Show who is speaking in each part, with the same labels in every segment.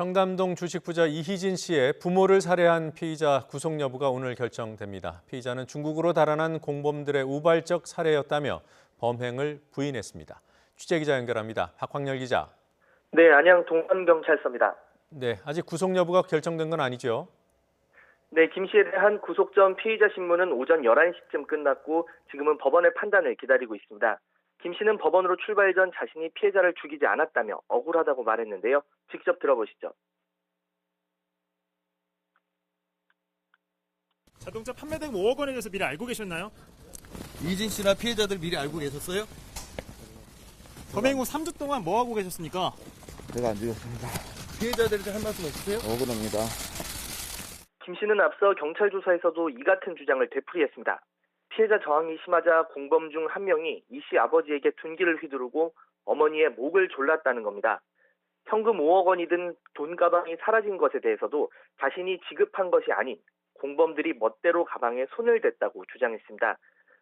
Speaker 1: 청담동 주식 부자 이희진 씨의 부모를 살해한 피의자 구속 여부가 오늘 결정됩니다. 피의자는 중국으로 달아난 공범들의 우발적 살해였다며 범행을 부인했습니다. 취재기자 연결합니다. 박광열 기자.
Speaker 2: 네, 안양 동안경찰서입니다.
Speaker 1: 네, 아직 구속 여부가 결정된 건 아니죠?
Speaker 2: 네, 김 씨에 대한 구속 전 피의자 신문은 오전 11시쯤 끝났고 지금은 법원의 판단을 기다리고 있습니다. 김 씨는 법원으로 출발 전 자신이 피해자를 죽이지 않았다며 억울하다고 말했는데요. 직접 들어보시죠.
Speaker 3: 자동차 판매된 5억 원에 대해서 미리 알고 계셨나요?
Speaker 4: 이진 씨나 피해자들 미리 알고 계셨어요?
Speaker 3: 범행 후 3주 동안 뭐 하고 계셨습니까?
Speaker 5: 제가 안 죽였습니다.
Speaker 4: 피해자들한테 할 말씀 없으세요?
Speaker 5: 억울합니다.
Speaker 2: 김 씨는 앞서 경찰 조사에서도 이 같은 주장을 되풀이했습니다. 피해자 저항이 심하자 공범 중 한 명이 이 씨 아버지에게 둔기를 휘두르고 어머니의 목을 졸랐다는 겁니다. 현금 5억 원이 든 돈 가방이 사라진 것에 대해서도 자신이 지급한 것이 아닌 공범들이 멋대로 가방에 손을 댔다고 주장했습니다.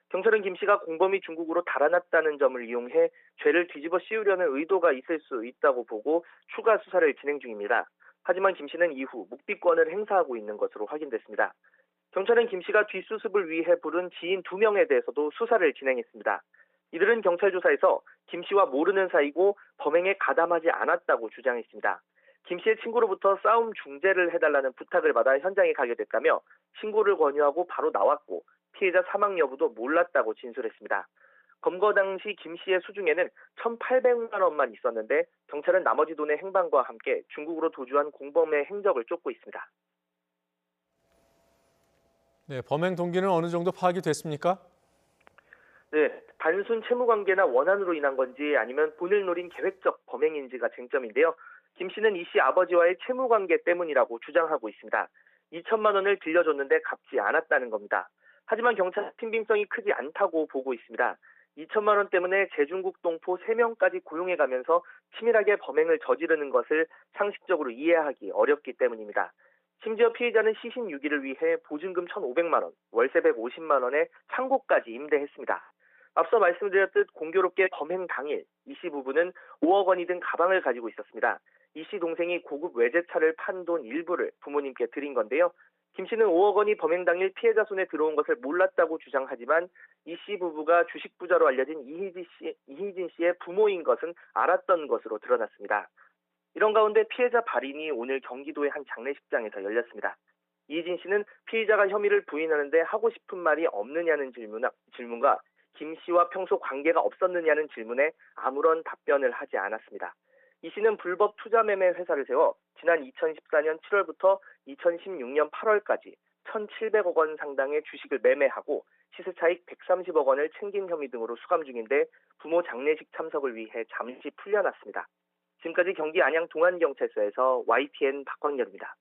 Speaker 2: 경찰은 김 씨가 공범이 중국으로 달아났다는 점을 이용해 죄를 뒤집어 씌우려는 의도가 있을 수 있다고 보고 추가 수사를 진행 중입니다. 하지만 김 씨는 이후 묵비권을 행사하고 있는 것으로 확인됐습니다. 경찰은 김 씨가 뒷수습을 위해 부른 지인 2명에 대해서도 수사를 진행했습니다. 이들은 경찰 조사에서 김 씨와 모르는 사이고 범행에 가담하지 않았다고 주장했습니다. 김 씨의 친구로부터 싸움 중재를 해달라는 부탁을 받아 현장에 가게 됐다며 신고를 권유하고 바로 나왔고 피해자 사망 여부도 몰랐다고 진술했습니다. 검거 당시 김 씨의 수중에는 1,800만 원만 있었는데 경찰은 나머지 돈의 행방과 함께 중국으로 도주한 공범의 행적을 쫓고 있습니다.
Speaker 1: 네, 범행 동기는 어느 정도 파악이 됐습니까?
Speaker 2: 네, 단순 채무 관계나 원한으로 인한 건지 아니면 돈을 노린 계획적 범행인지가 쟁점인데요. 김 씨는 이 씨 아버지와의 채무 관계 때문이라고 주장하고 있습니다. 2천만 원을 빌려줬는데 갚지 않았다는 겁니다. 하지만 경찰은 신빙성이 크지 않다고 보고 있습니다. 2천만 원 때문에 제중국 동포 3명까지 고용해가면서 치밀하게 범행을 저지르는 것을 상식적으로 이해하기 어렵기 때문입니다. 심지어 피해자는 시신 유기를 위해 보증금 1,500만 원, 월세 150만 원에 창고까지 임대했습니다. 앞서 말씀드렸듯 공교롭게 범행 당일 이 씨 부부는 5억 원이 든 가방을 가지고 있었습니다. 이 씨 동생이 고급 외제차를 판 돈 일부를 부모님께 드린 건데요. 김 씨는 5억 원이 범행 당일 피해자 손에 들어온 것을 몰랐다고 주장하지만 이 씨 부부가 주식 부자로 알려진 이희진 씨의 부모인 것은 알았던 것으로 드러났습니다. 이런 가운데 피해자 발인이 오늘 경기도의 한 장례식장에서 열렸습니다. 이희진 씨는 피의자가 혐의를 부인하는데 하고 싶은 말이 없느냐는 질문과 김 씨와 평소 관계가 없었느냐는 질문에 아무런 답변을 하지 않았습니다. 이 씨는 불법 투자매매 회사를 세워 지난 2014년 7월부터 2016년 8월까지 1,700억 원 상당의 주식을 매매하고 시세차익 130억 원을 챙긴 혐의 등으로 수감 중인데 부모 장례식 참석을 위해 잠시 풀려났습니다. 지금까지 경기 안양 동안경찰서에서 YTN 박광열입니다.